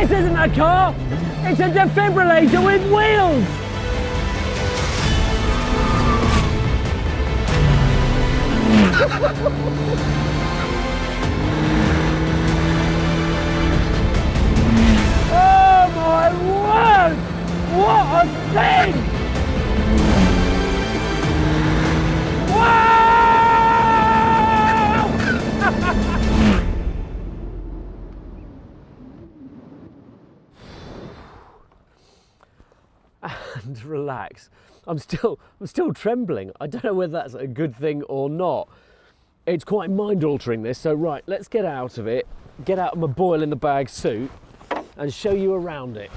This isn't a car, it's a defibrillator with wheels! Oh my word! What a thing! Wow! And relax. I'm still trembling. I don't know whether that's a good thing or not. It's quite mind-altering, this. So right, let's get out of it, get out of my boil in the bag suit and show you around it.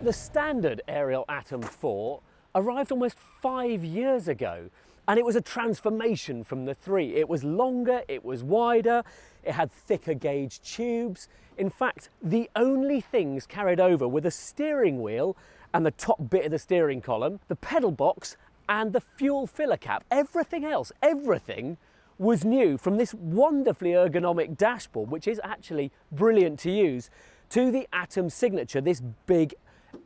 The standard Ariel Atom 4 arrived almost 5 years ago, and it was a transformation from the 3. It was longer, it was wider, it had thicker gauge tubes. In fact, the only things carried over were the steering wheel and the top bit of the steering column, the pedal box and the fuel filler cap. Everything else, everything was new, from this wonderfully ergonomic dashboard, which is actually brilliant to use, to the Atom signature, this big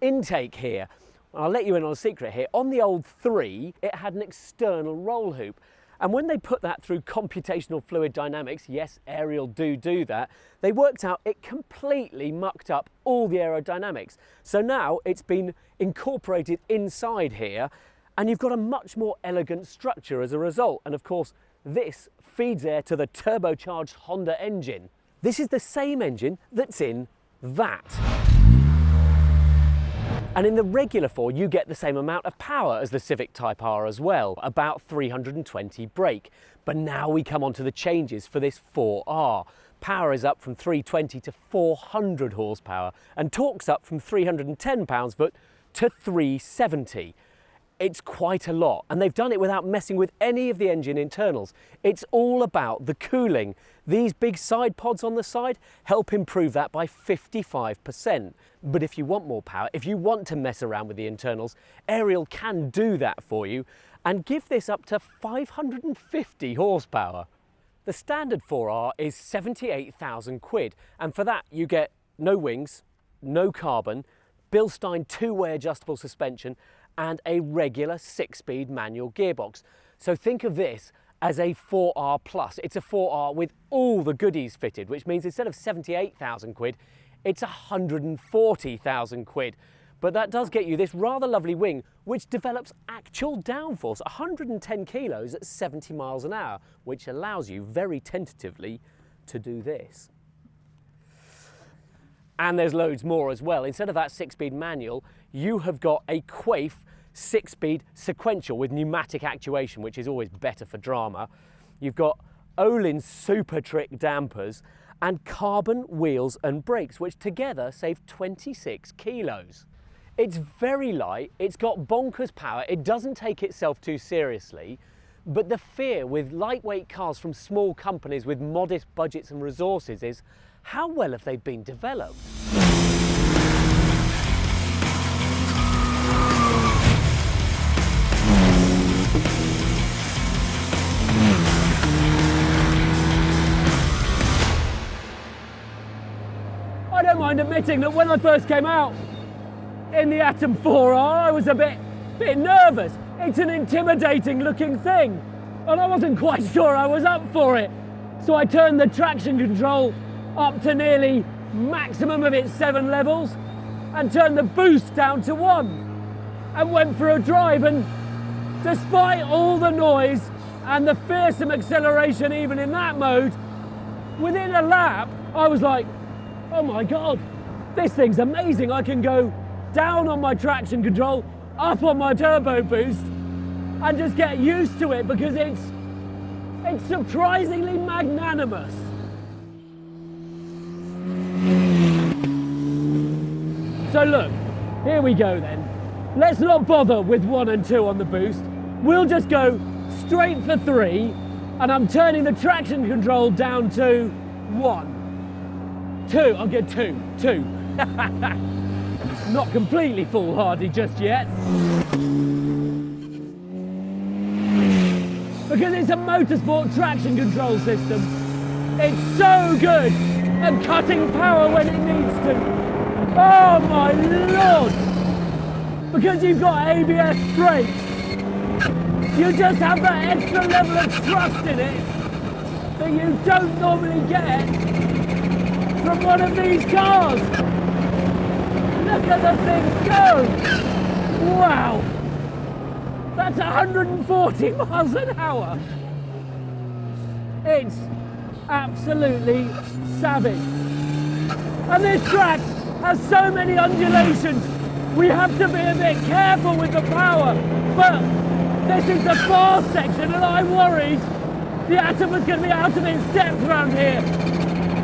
intake here. I'll let you in on a secret here. On the old 3, it had an external roll hoop. And when they put that through computational fluid dynamics, yes, Ariel do that, they worked out it completely mucked up all the aerodynamics. So now it's been incorporated inside here, and you've got a much more elegant structure as a result. And of course, this feeds air to the turbocharged Honda engine. This is the same engine that's in that. And in the regular 4, you get the same amount of power as the Civic Type R as well, about 320 brake. But now we come on to the changes for this 4R. Power is up from 320 to 400 horsepower, and torque's up from 310 pounds-foot to 370. It's quite a lot, and they've done it without messing with any of the engine internals. It's all about the cooling. These big side pods on the side help improve that by 55%. But if you want more power, if you want to mess around with the internals, Ariel can do that for you and give this up to 550 horsepower. The standard 4R is 78,000 quid, and for that you get no wings, no carbon, Bilstein two-way adjustable suspension, and a regular 6-speed manual gearbox. So think of this as a 4R Plus. It's a 4R with all the goodies fitted, which means instead of 78,000 quid, it's 140,000 quid. But that does get you this rather lovely wing, which develops actual downforce, 110 kilos at 70 miles an hour, which allows you very tentatively to do this. And there's loads more as well. Instead of that 6-speed manual, you have got a Quaife 6-speed sequential with pneumatic actuation, which is always better for drama. You've got Ohlins Super Trick dampers and carbon wheels and brakes, which together save 26 kilos. It's very light, it's got bonkers power, it doesn't take itself too seriously, but the fear with lightweight cars from small companies with modest budgets and resources is, how well have they been developed? I don't mind admitting that when I first came out in the Atom 4R, I was a bit nervous. It's an intimidating looking thing, and I wasn't quite sure I was up for it. So I turned the traction control up to nearly maximum of its 7 levels and turned the boost down to 1 and went for a drive, and despite all the noise and the fearsome acceleration even in that mode, within a lap I was like, oh my god, this thing's amazing. I can go down on my traction control, up on my turbo boost, and just get used to it, because it's surprisingly magnanimous. So look, here we go then. Let's not bother with 1 and 2 on the boost. We'll just go straight for 3, and I'm turning the traction control down to 1. 2, I'll get 2. Not completely foolhardy just yet. Because it's a motorsport traction control system. It's so good. and cutting power when it needs to. Oh my lord! Because you've got ABS brakes, you just have that extra level of trust in it that you don't normally get from one of these cars. Look at the thing go! Wow! That's 140 miles an hour. It's absolutely savage. And this track has so many undulations. We have to be a bit careful with the power. But this is the fast section and I'm worried the Atom is going to be out of its depth around here.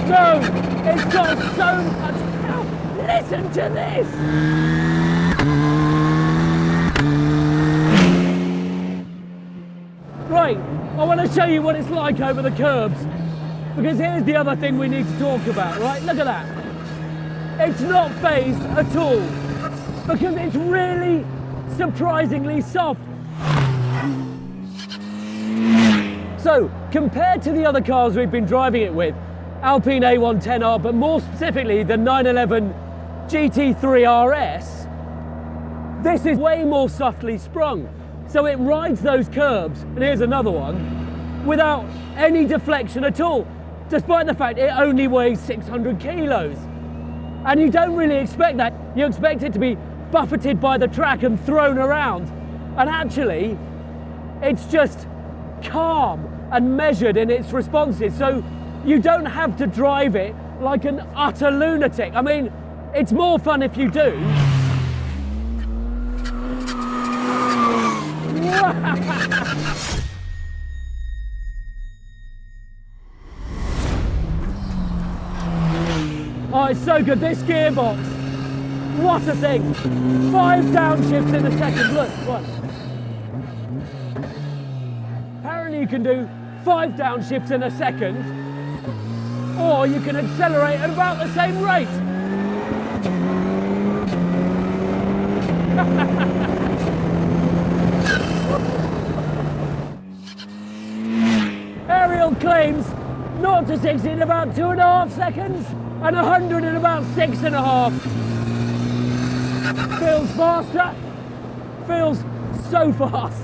No, it's got so much power. Listen to this. Right, I want to show you what it's like over the curbs, because here's the other thing we need to talk about, right? Look at that. It's not phased at all, because it's really surprisingly soft. So, compared to the other cars we've been driving it with, Alpine A110R, but more specifically the 911 GT3 RS, this is way more softly sprung. So it rides those curbs, and here's another one, without any deflection at all, despite the fact it only weighs 600 kilos. And you don't really expect that. You expect it to be buffeted by the track and thrown around. And actually, it's just calm and measured in its responses. So you don't have to drive it like an utter lunatic. I mean, it's more fun if you do. Oh, it's so good. This gearbox, what a thing. 5 downshifts in a second. Look, what? Apparently you can do 5 downshifts in a second, or you can accelerate at about the same rate. Ariel claims 0 to 60 in about 2.5 seconds and 100 in about 6.5. Feels faster, feels so fast.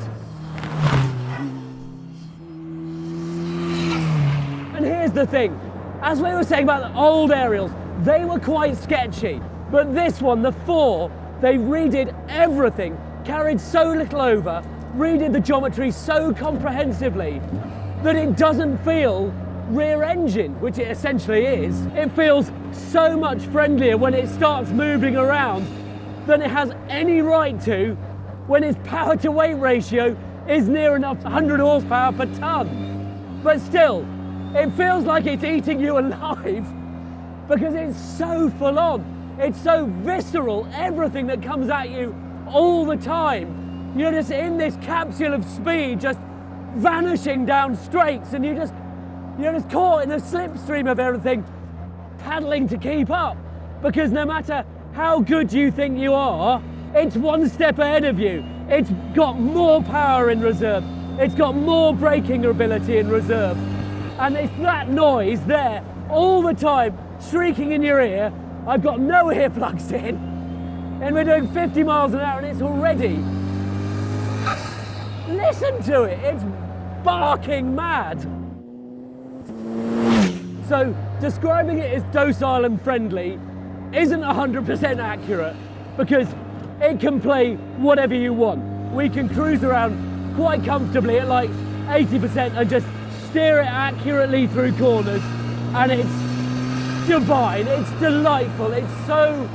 And here's the thing, as we were saying about the old Ariels, they were quite sketchy, but this one, the 4, they redid everything, carried so little over, redid the geometry so comprehensively that it doesn't feel rear engine, which it essentially is. It feels so much friendlier when it starts moving around than it has any right to when its power to weight ratio is near enough 100 horsepower per ton. But still, it feels like it's eating you alive because it's so full on. It's so visceral, everything that comes at you all the time. You're just in this capsule of speed, just vanishing down straights, and you're just caught in the slipstream of everything, paddling to keep up, because no matter how good you think you are, it's one step ahead of you. It's got more power in reserve, it's got more braking ability in reserve, and it's that noise there all the time, shrieking in your ear. I've got no earplugs in, and we're doing 50 miles an hour and it's already, listen to it, it's barking mad. So describing it as docile and friendly isn't 100% accurate, because it can play whatever you want. We can cruise around quite comfortably at like 80% and just steer it accurately through corners, and it's divine, it's delightful, it's so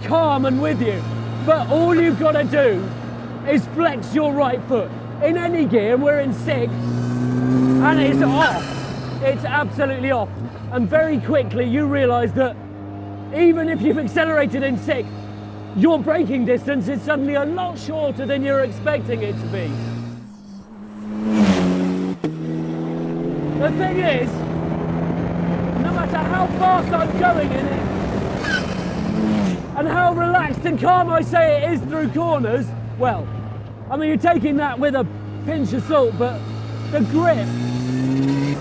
calm and with you. But all you've got to do is flex your right foot in any gear, and we're in 6, and it's off. It's absolutely off. And very quickly you realise that even if you've accelerated in 6, your braking distance is suddenly a lot shorter than you're expecting it to be. The thing is, no matter how fast I'm going in it, and how relaxed and calm I say it is through corners, well, I mean, you're taking that with a pinch of salt, but the grip,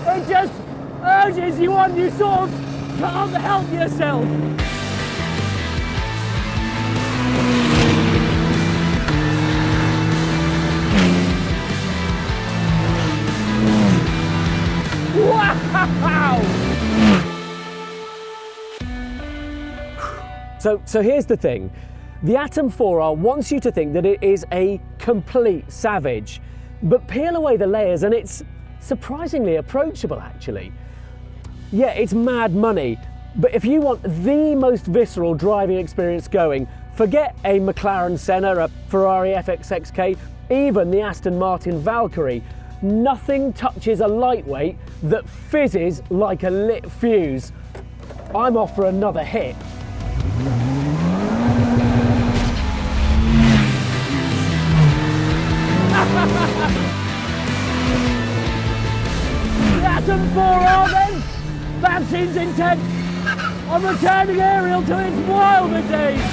it just urges you on. You sort of can't help yourself. Wow! So here's the thing. The Atom 4R wants you to think that it is a complete savage, but peel away the layers and it's surprisingly approachable, actually. Yeah, it's mad money, but if you want the most visceral driving experience going, forget a McLaren Senna, a Ferrari FXXK, even the Aston Martin Valkyrie. Nothing touches a lightweight that fizzes like a lit fuse. I'm off for another hit. The Atom 4R then? That seems intense. I'm returning Ariel to its wilder days.